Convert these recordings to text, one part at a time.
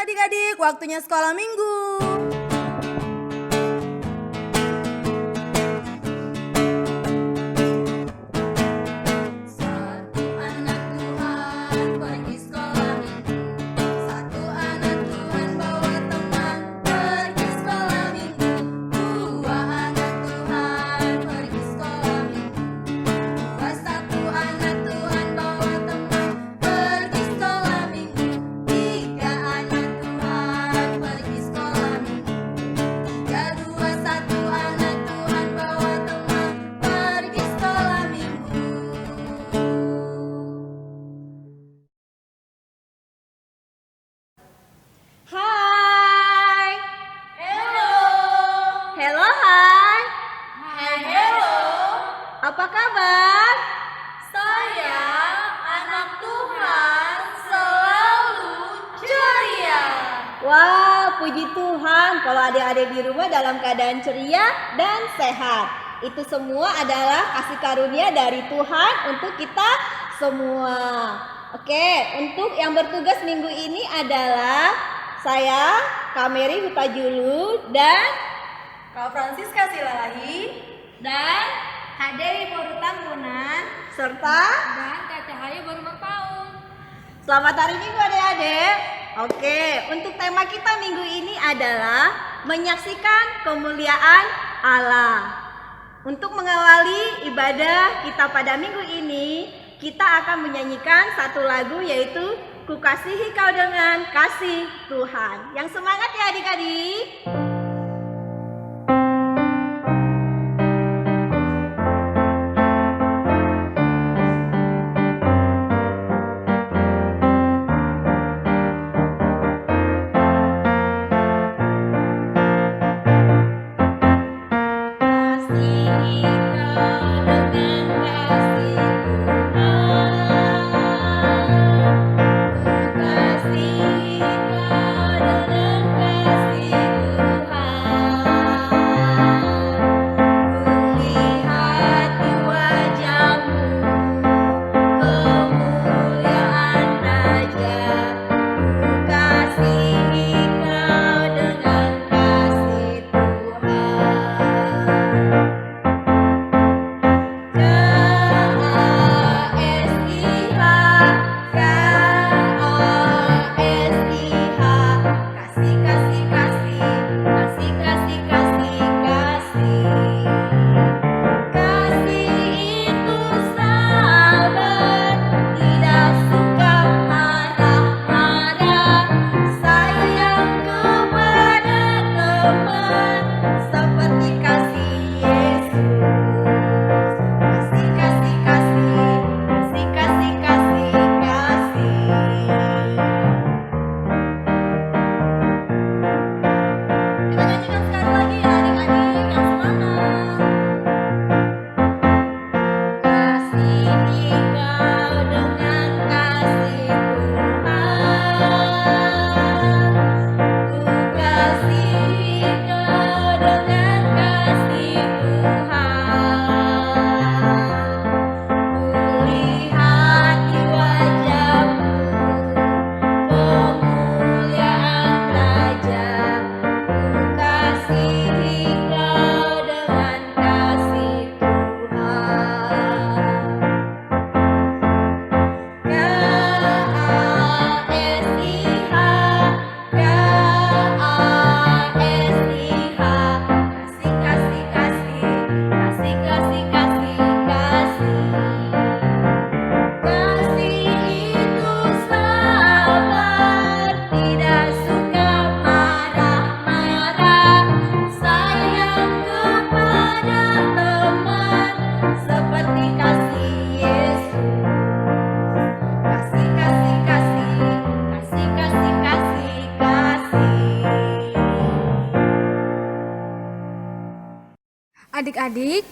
adik-adik, waktunya sekolah minggu. Satu anak Tuhan pergi sekolah minggu. Satu anak Tuhan bawa teman pergi sekolah minggu. Dua anak Tuhan pergi sekolah minggu. Satu anak Tuhan bawa teman pergi sekolah minggu. Tiga anak Tuhan pergi sekolah minggu. Tiga, dua, satu anak Tuhan bawa teman pergi sekolah minggu. Hai. Hello. Hello, hai. Hai, hello. Apa kabar? Saya anak Tuhan selalu ceria. Wah, puji Tuhan kalau adik-adik di rumah dalam keadaan ceria dan sehat. Itu semua adalah kasih karunia dari Tuhan untuk kita semua. Oke, untuk yang bertugas minggu ini adalah saya, Kak Mary Hutajulu, dan Kak Francisca Silalahi dan Kak Dewi Porutambunan, serta dan Kak Cahaya Barumapaung. selamat hari Minggu adik-adik. Oke, untuk tema kita minggu ini adalah menyaksikan kemuliaan Allah. Untuk mengawali ibadah kita pada minggu ini, kita akan menyanyikan satu lagu yaitu Ku Kasihi Kau Dengan Kasih Tuhan. Yang semangat ya adik-adik. Kasihi Kau dengan kasih Tuhan. Ku kasihi Kau dengan kasih Adik-adik,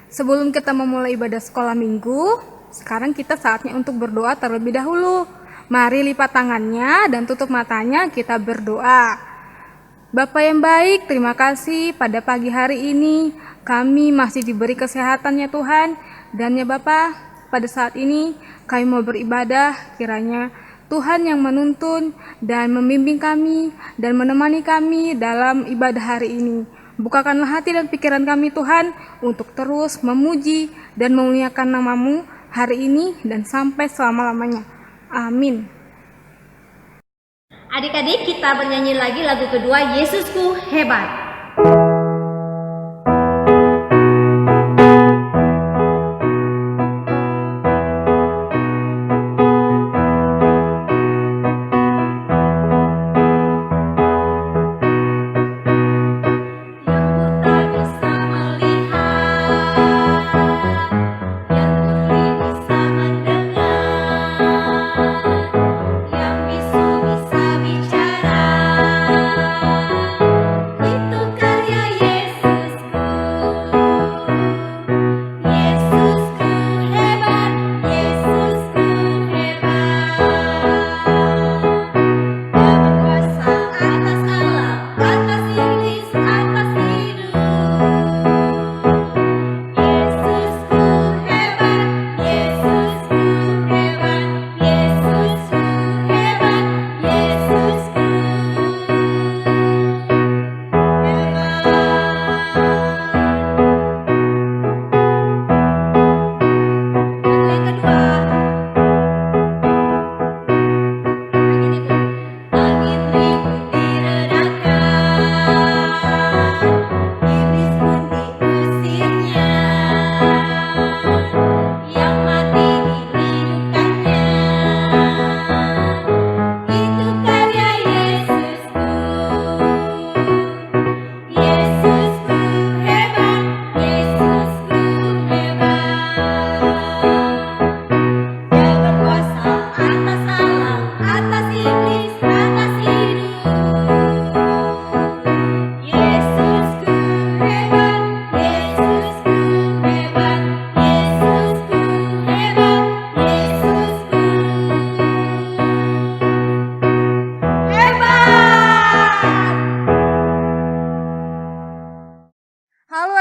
sebelum kita memulai ibadah sekolah minggu, sekarang kita saatnya untuk berdoa terlebih dahulu. Mari lipat tangannya dan tutup matanya, kita berdoa. Bapa yang baik, terima kasih pada pagi hari ini kami masih diberi kesehatan ya Tuhan. Dan ya Bapa, pada saat ini kami mau beribadah, kiranya Tuhan yang menuntun dan membimbing kami dan menemani kami dalam ibadah hari ini. Bukakanlah hati dan pikiran kami Tuhan untuk terus memuji dan memuliakan nama-Mu hari ini dan sampai selama-lamanya. Amin. Adik-adik, kita bernyanyi lagi lagu kedua, Yesusku Hebat.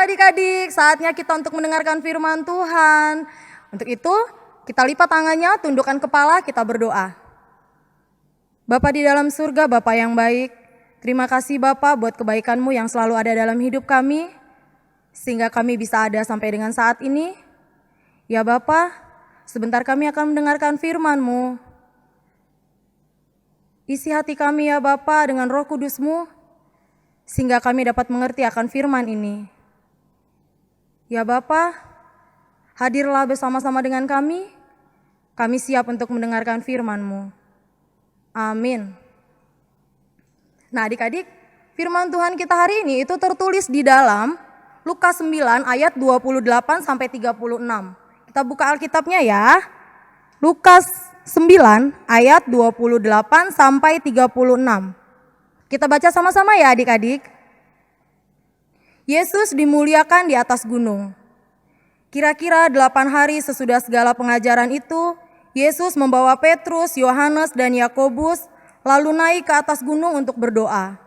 Adik-adik, saatnya kita untuk mendengarkan firman Tuhan. Untuk itu, kita lipat tangannya, tundukkan kepala, kita berdoa. Bapa di dalam surga, Bapa yang baik, terima kasih Bapa buat kebaikan-Mu yang selalu ada dalam hidup kami, sehingga kami bisa ada sampai dengan saat ini. Ya Bapa, sebentar kami akan mendengarkan firman-Mu. Isi hati kami ya Bapa dengan Roh Kudus-Mu, sehingga kami dapat mengerti akan firman ini. Ya Bapa, hadirlah bersama-sama dengan kami siap untuk mendengarkan firman-Mu. Amin. Nah adik-adik, firman Tuhan kita hari ini itu tertulis di dalam Lukas 9 ayat 28 sampai 36. Kita buka Alkitabnya ya. Lukas 9 ayat 28 sampai 36. Kita baca sama-sama ya adik-adik. Yesus dimuliakan di atas gunung. Kira-kira 8 hari sesudah segala pengajaran itu, Yesus membawa Petrus, Yohanes, dan Yakobus lalu naik ke atas gunung untuk berdoa.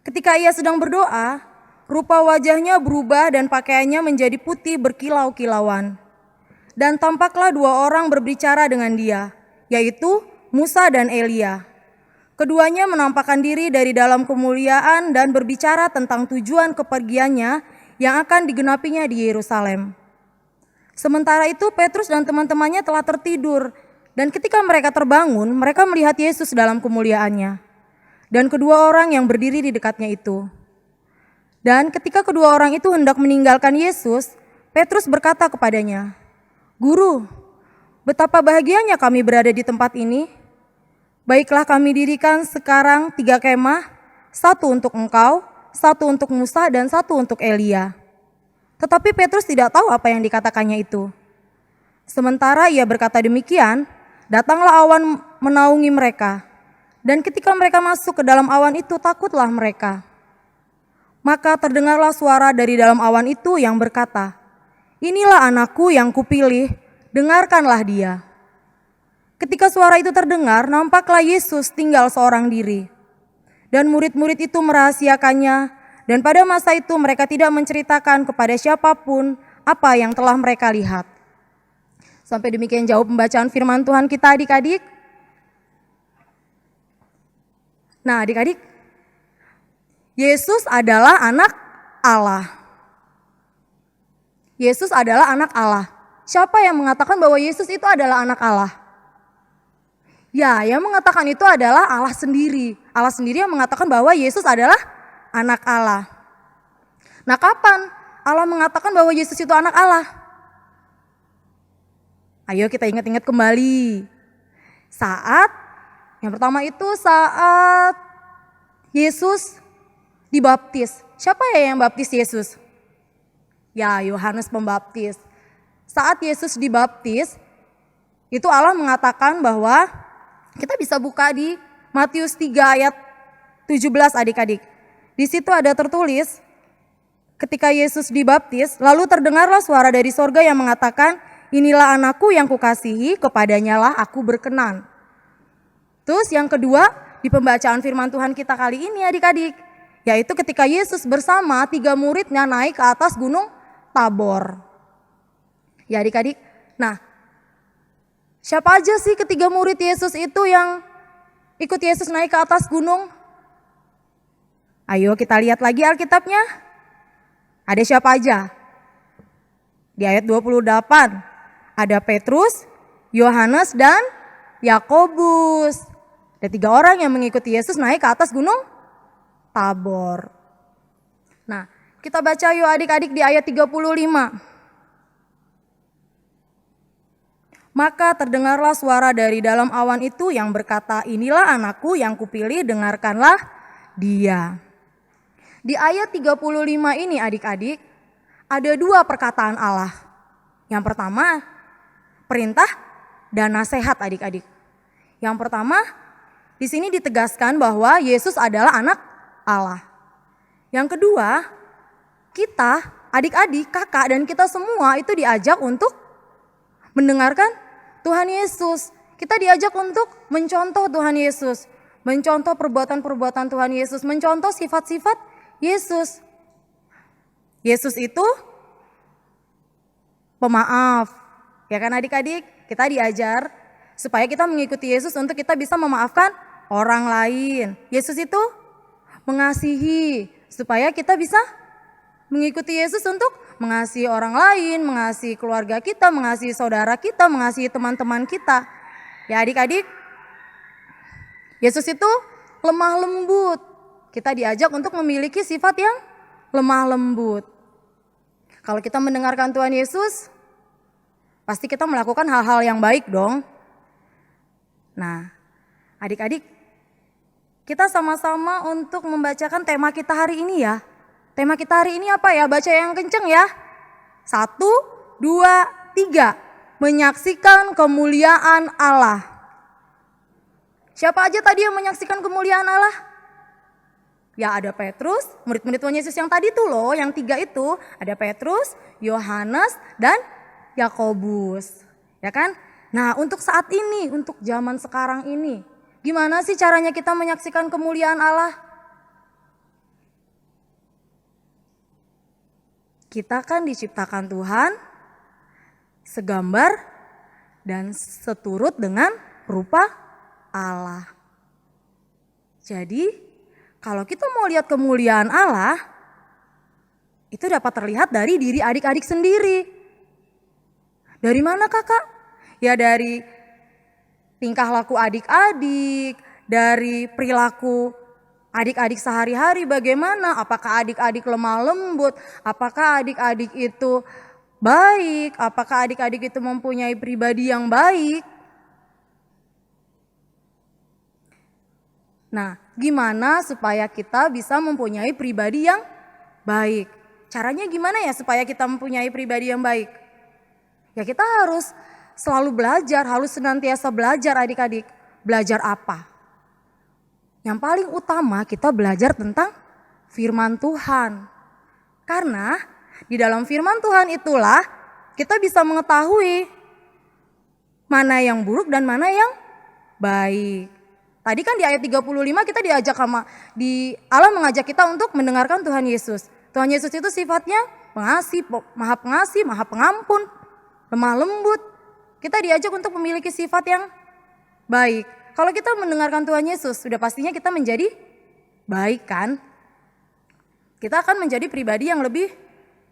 Ketika ia sedang berdoa, rupa wajahnya berubah dan pakaiannya menjadi putih berkilau-kilauan. Dan tampaklah 2 orang berbicara dengan dia, yaitu Musa dan Elia. Keduanya menampakkan diri dari dalam kemuliaan dan berbicara tentang tujuan kepergiannya yang akan digenapinya di Yerusalem. Sementara itu Petrus dan teman-temannya telah tertidur, dan ketika mereka terbangun, mereka melihat Yesus dalam kemuliaannya, dan kedua orang yang berdiri di dekatnya itu. Dan ketika kedua orang itu hendak meninggalkan Yesus, Petrus berkata kepadanya, "Guru, betapa bahagianya kami berada di tempat ini. Baiklah kami dirikan sekarang 3 kemah, 1 untuk engkau, 1 untuk Musa, dan 1 untuk Elia." Tetapi Petrus tidak tahu apa yang dikatakannya itu. Sementara ia berkata demikian, datanglah awan menaungi mereka. Dan ketika mereka masuk ke dalam awan itu, takutlah mereka. Maka terdengarlah suara dari dalam awan itu yang berkata, "Inilah anakku yang kupilih, dengarkanlah dia." Ketika suara itu terdengar, nampaklah Yesus tinggal seorang diri. Dan murid-murid itu merahasiakannya, dan pada masa itu mereka tidak menceritakan kepada siapapun apa yang telah mereka lihat. Sampai demikian jauh pembacaan firman Tuhan kita adik-adik. Nah, adik-adik, Yesus adalah anak Allah. Yesus adalah anak Allah. Siapa yang mengatakan bahwa Yesus itu adalah anak Allah? Ya, yang mengatakan itu adalah Allah sendiri. Allah sendiri yang mengatakan bahwa Yesus adalah anak Allah. Nah, kapan Allah mengatakan bahwa Yesus itu anak Allah? Ayo kita ingat-ingat kembali. Yang pertama itu saat Yesus dibaptis. Siapa ya yang baptis Yesus? Ya, Yohanes Pembaptis. Saat Yesus dibaptis, itu Allah mengatakan bahwa kita bisa buka di Matius 3 ayat 17 adik-adik. Di situ ada tertulis, ketika Yesus dibaptis, lalu terdengarlah suara dari sorga yang mengatakan, inilah anakku yang kukasihi, kepadanya lah aku berkenan. Terus yang kedua, di pembacaan firman Tuhan kita kali ini adik-adik, yaitu ketika Yesus bersama 3 muridnya naik ke atas gunung Tabor. Ya adik-adik, nah siapa aja sih ketiga murid Yesus itu yang ikut Yesus naik ke atas gunung? Ayo kita lihat lagi Alkitabnya. Ada siapa aja? Di ayat 28, ada Petrus, Yohanes, dan Yakobus. Ada 3 orang yang mengikuti Yesus naik ke atas gunung Tabor. Nah, kita baca yuk adik-adik di ayat 35. Maka terdengarlah suara dari dalam awan itu yang berkata, inilah anakku yang kupilih, dengarkanlah dia. Di ayat 35 ini adik-adik, ada 2 perkataan Allah. Yang pertama, perintah dan nasihat adik-adik. Yang pertama, di sini ditegaskan bahwa Yesus adalah anak Allah. Yang kedua, kita, adik-adik, kakak, dan kita semua itu diajak untuk mendengarkan Tuhan Yesus. Kita diajak untuk mencontoh Tuhan Yesus, mencontoh perbuatan-perbuatan Tuhan Yesus, mencontoh sifat-sifat Yesus. Yesus itu pemaaf. Ya kan adik-adik? Kita diajar supaya kita mengikuti Yesus untuk kita bisa memaafkan orang lain. Yesus itu mengasihi supaya kita bisa mengikuti Yesus untuk mengasihi orang lain, mengasihi keluarga kita, mengasihi saudara kita, mengasihi teman-teman kita. Ya adik-adik, Yesus itu lemah lembut. Kita diajak untuk memiliki sifat yang lemah lembut. Kalau kita mendengarkan Tuhan Yesus, pasti kita melakukan hal-hal yang baik dong. Nah, adik-adik, kita sama-sama untuk membacakan tema kita hari ini ya. Tema kita hari ini apa ya? Baca yang kenceng ya. 1, 2, 3. Menyaksikan kemuliaan Allah. Siapa aja tadi yang menyaksikan kemuliaan Allah? Ya ada Petrus, murid-murid Tuhan Yesus yang tadi tuh loh, yang 3 itu. Ada Petrus, Yohanes, dan Yakobus. Ya kan? Nah untuk saat ini, untuk zaman sekarang ini, gimana sih caranya kita menyaksikan kemuliaan Allah? Kita kan diciptakan Tuhan segambar dan seturut dengan rupa Allah. Jadi kalau kita mau lihat kemuliaan Allah, itu dapat terlihat dari diri adik-adik sendiri. Dari mana kakak? Ya dari tingkah laku adik-adik, dari perilaku adik-adik sehari-hari bagaimana, apakah adik-adik lemah lembut, apakah adik-adik itu baik, apakah adik-adik itu mempunyai pribadi yang baik. Nah, gimana supaya kita bisa mempunyai pribadi yang baik? Caranya gimana ya supaya kita mempunyai pribadi yang baik? Ya kita harus selalu belajar, harus senantiasa belajar adik-adik. Belajar apa? Yang paling utama kita belajar tentang firman Tuhan. Karena di dalam firman Tuhan itulah kita bisa mengetahui mana yang buruk dan mana yang baik. Tadi kan di ayat 35 kita diajak Allah mengajak kita untuk mendengarkan Tuhan Yesus. Tuhan Yesus itu sifatnya pengasih, maha pengampun, lemah lembut. Kita diajak untuk memiliki sifat yang baik. Kalau kita mendengarkan Tuhan Yesus, sudah pastinya kita menjadi baik kan? Kita akan menjadi pribadi yang lebih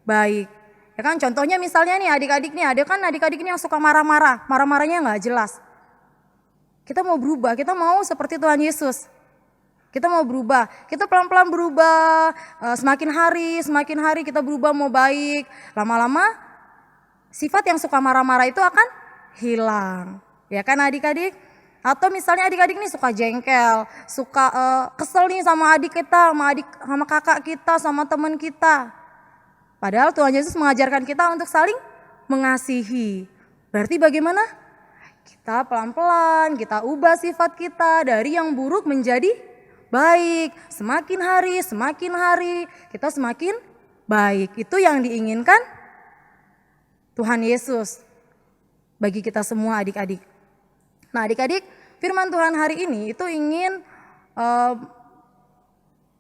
baik. Ya kan, contohnya misalnya nih adik-adik nih, ada kan adik-adik nih yang suka marah-marahnya nggak jelas. Kita mau berubah, kita mau seperti Tuhan Yesus. Kita mau berubah, kita pelan-pelan berubah, semakin hari kita berubah mau baik. Lama-lama sifat yang suka marah-marah itu akan hilang. Ya kan adik-adik? Atau misalnya adik-adik nih suka jengkel, suka kesel nih sama adik kita, sama kakak kita, sama teman kita. Padahal Tuhan Yesus mengajarkan kita untuk saling mengasihi. Berarti bagaimana? Kita pelan-pelan, kita ubah sifat kita dari yang buruk menjadi baik. Semakin hari kita semakin baik. Itu yang diinginkan Tuhan Yesus bagi kita semua adik-adik. Nah adik-adik, firman Tuhan hari ini itu ingin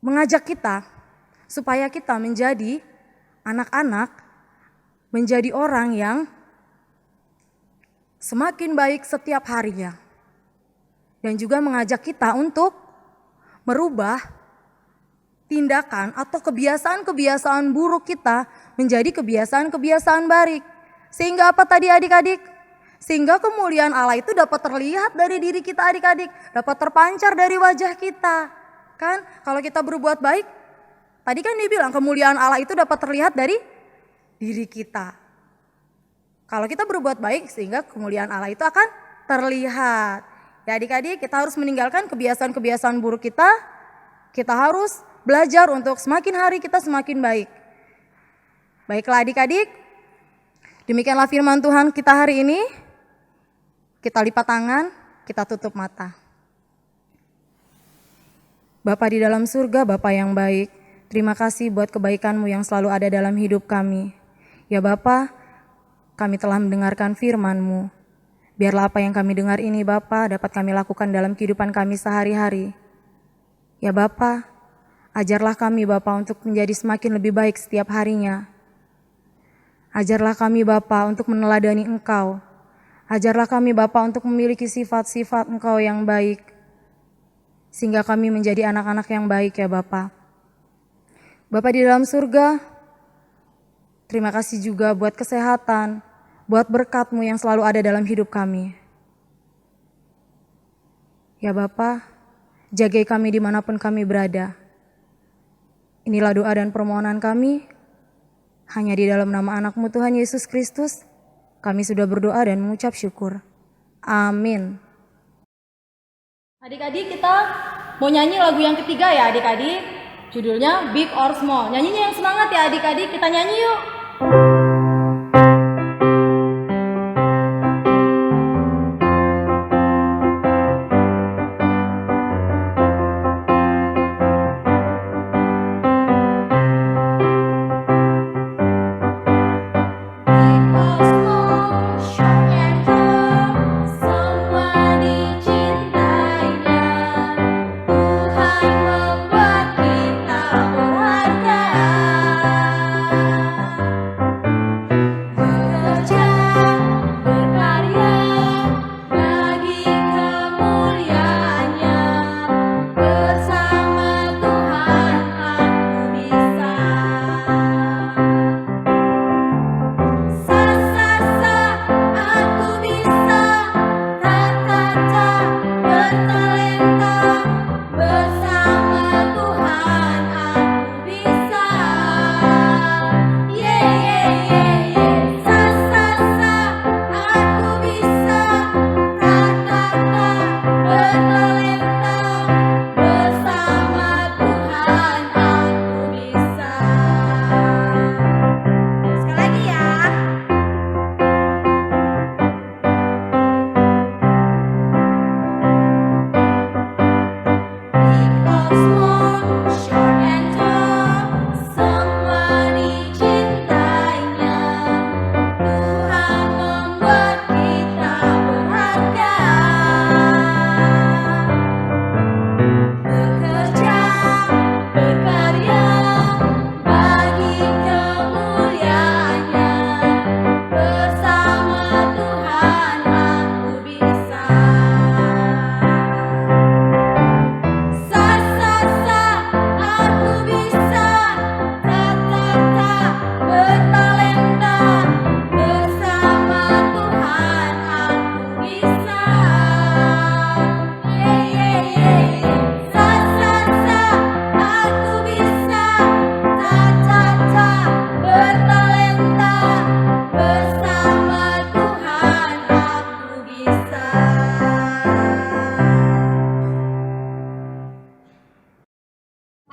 mengajak kita supaya kita menjadi anak-anak, menjadi orang yang semakin baik setiap harinya. Dan juga mengajak kita untuk merubah tindakan atau kebiasaan-kebiasaan buruk kita menjadi kebiasaan-kebiasaan baik. Sehingga apa tadi adik-adik? Sehingga kemuliaan Allah itu dapat terlihat dari diri kita adik-adik, dapat terpancar dari wajah kita. Kan kalau kita berbuat baik, tadi kan dibilang kemuliaan Allah itu dapat terlihat dari diri kita. Kalau kita berbuat baik sehingga kemuliaan Allah itu akan terlihat. Ya adik-adik, kita harus meninggalkan kebiasaan-kebiasaan buruk kita. Kita harus belajar untuk semakin hari kita semakin baik. Baiklah adik-adik, demikianlah firman Tuhan kita hari ini. Kita lipat tangan, kita tutup mata. Bapa di dalam surga, Bapa yang baik, terima kasih buat kebaikan-Mu yang selalu ada dalam hidup kami. Ya Bapa, kami telah mendengarkan firman-Mu. Biarlah apa yang kami dengar ini Bapa dapat kami lakukan dalam kehidupan kami sehari-hari. Ya Bapa, ajarlah kami Bapa untuk menjadi semakin lebih baik setiap harinya. Ajarlah kami Bapa untuk meneladani Engkau. Ajarlah kami Bapa untuk memiliki sifat-sifat Engkau yang baik. Sehingga kami menjadi anak-anak yang baik ya Bapa. Bapa di dalam surga, terima kasih juga buat kesehatan, buat berkat-Mu yang selalu ada dalam hidup kami. Ya Bapa, jagai kami dimanapun kami berada. Inilah doa dan permohonan kami. Hanya di dalam nama anak-Mu Tuhan Yesus Kristus, kami sudah berdoa dan mengucap syukur. Amin. Adik-adik kita mau nyanyi lagu yang ketiga ya adik-adik. Judulnya Big or Small. Nyanyinya yang semangat ya adik-adik, kita nyanyi yuk.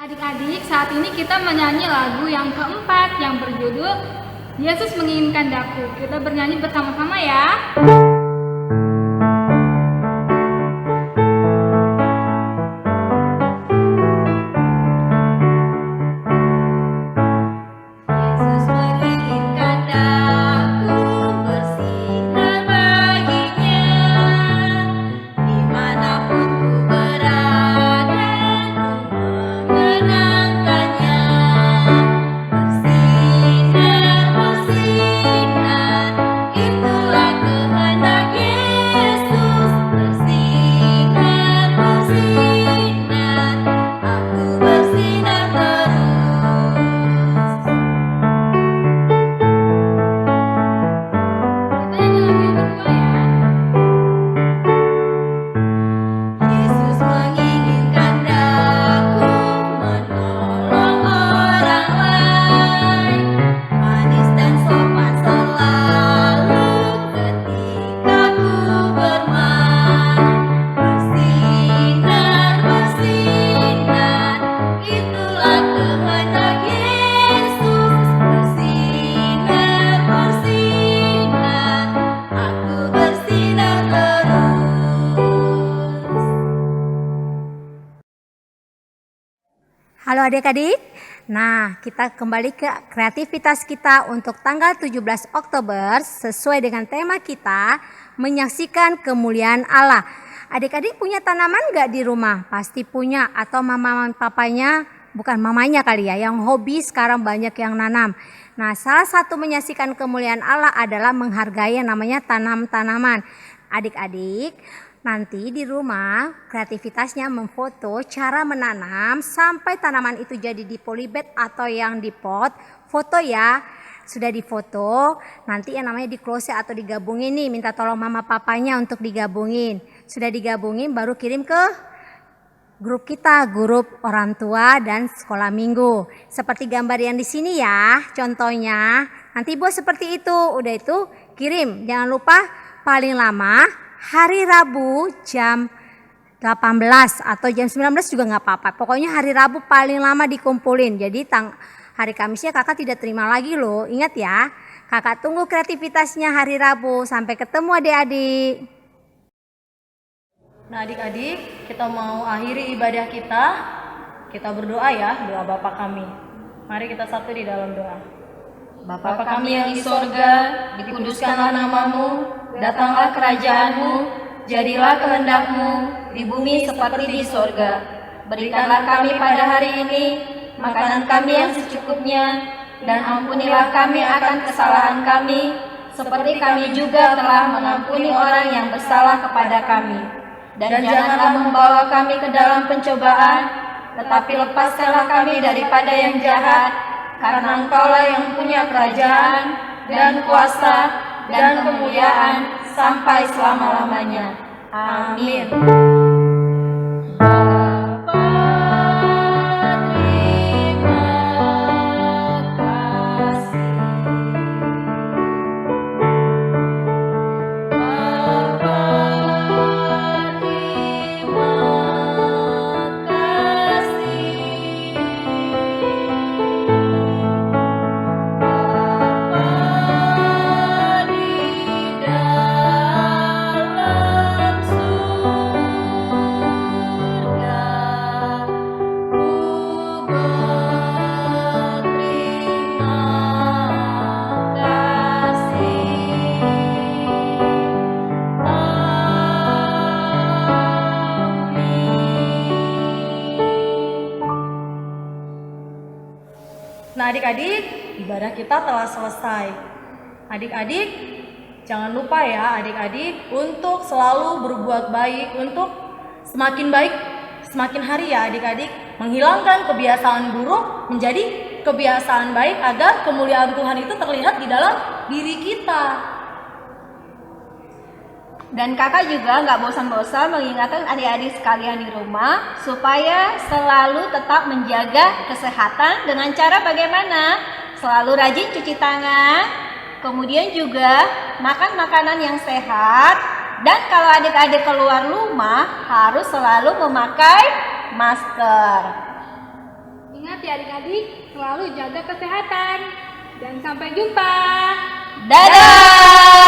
Adik-adik, saat ini kita menyanyi lagu yang keempat yang berjudul Yesus Menginginkan Daku. Kita bernyanyi bersama-sama ya. Yesus menginginkan daku bersinar baginya, dimanapun ku berada ku mengenangkannya. Bersinar, bersinar, itulah kehendak Yesus. Bersinar, bersinar, aku bersinar terus. Kita nyanyi lagu yang kedua ya. Yesus menginginkan daku menolong orang lain, manis dan sopan selalu ketika ku bermain. Bersinar, bersinar, itulah kehendak Yesus. Bersinar, bersinar, aku bersinar terus. Halo adik-adik. Nah, kita kembali ke kreativitas kita untuk tanggal 17 Oktober sesuai dengan tema kita menyaksikan kemuliaan Allah. Adik-adik punya tanaman gak di rumah? Pasti punya, atau mama dan papanya, bukan mamanya kali ya, yang hobi sekarang banyak yang nanam. Nah, salah satu menyaksikan kemuliaan Allah adalah menghargai yang namanya tanam-tanaman. Adik-adik, nanti di rumah kreativitasnya memfoto cara menanam sampai tanaman itu jadi di polybag atau yang di pot. Foto ya, sudah difoto, nanti yang namanya di close atau digabungin nih, minta tolong mama papanya untuk digabungin. Sudah digabungin baru kirim ke grup kita, grup orang tua dan sekolah minggu. Seperti gambar yang di sini ya, contohnya. Nanti buat seperti itu, udah itu kirim. Jangan lupa paling lama hari Rabu jam 18 atau jam 19 juga nggak apa-apa. Pokoknya hari Rabu paling lama dikumpulin. Jadi hari Kamisnya kakak tidak terima lagi loh. Ingat ya, kakak tunggu kreativitasnya hari Rabu. Sampai ketemu adik-adik. Nah adik-adik, kita mau akhiri ibadah kita. Kita berdoa ya, doa Bapa kami. Mari kita satu di dalam doa. Bapa kami yang di sorga, dikuduskanlah namamu, datanglah kerajaanmu, jadilah kehendakmu di bumi seperti di sorga. Berikanlah kami pada hari ini makanan kami yang secukupnya, dan ampunilah kami akan kesalahan kami, seperti kami juga telah mengampuni orang yang bersalah kepada kami. Dan janganlah membawa kami ke dalam pencobaan, tetapi lepaskanlah kami daripada yang jahat, karena Engkaulah yang punya kerajaan dan kuasa dan kemuliaan sampai selama-lamanya. Amin. Bapa, terima kasih. Bapa, terima kasih. Bapa di dalam surga, ku berterima kasih. Amin. Nah adik-adik, ibadah kita telah selesai. Adik-adik, jangan lupa ya adik-adik untuk selalu berbuat baik, untuk semakin baik semakin hari ya adik-adik. Menghilangkan kebiasaan buruk menjadi kebiasaan baik agar kemuliaan Tuhan itu terlihat di dalam diri kita. Dan kakak juga nggak bosan-bosan mengingatkan adik-adik sekalian di rumah supaya selalu tetap menjaga kesehatan dengan cara bagaimana? Selalu rajin cuci tangan, kemudian juga makan makanan yang sehat, dan kalau adik-adik keluar rumah harus selalu memakai masker. hati adik-adik selalu jaga kesehatan. Dan sampai jumpa. Dadah!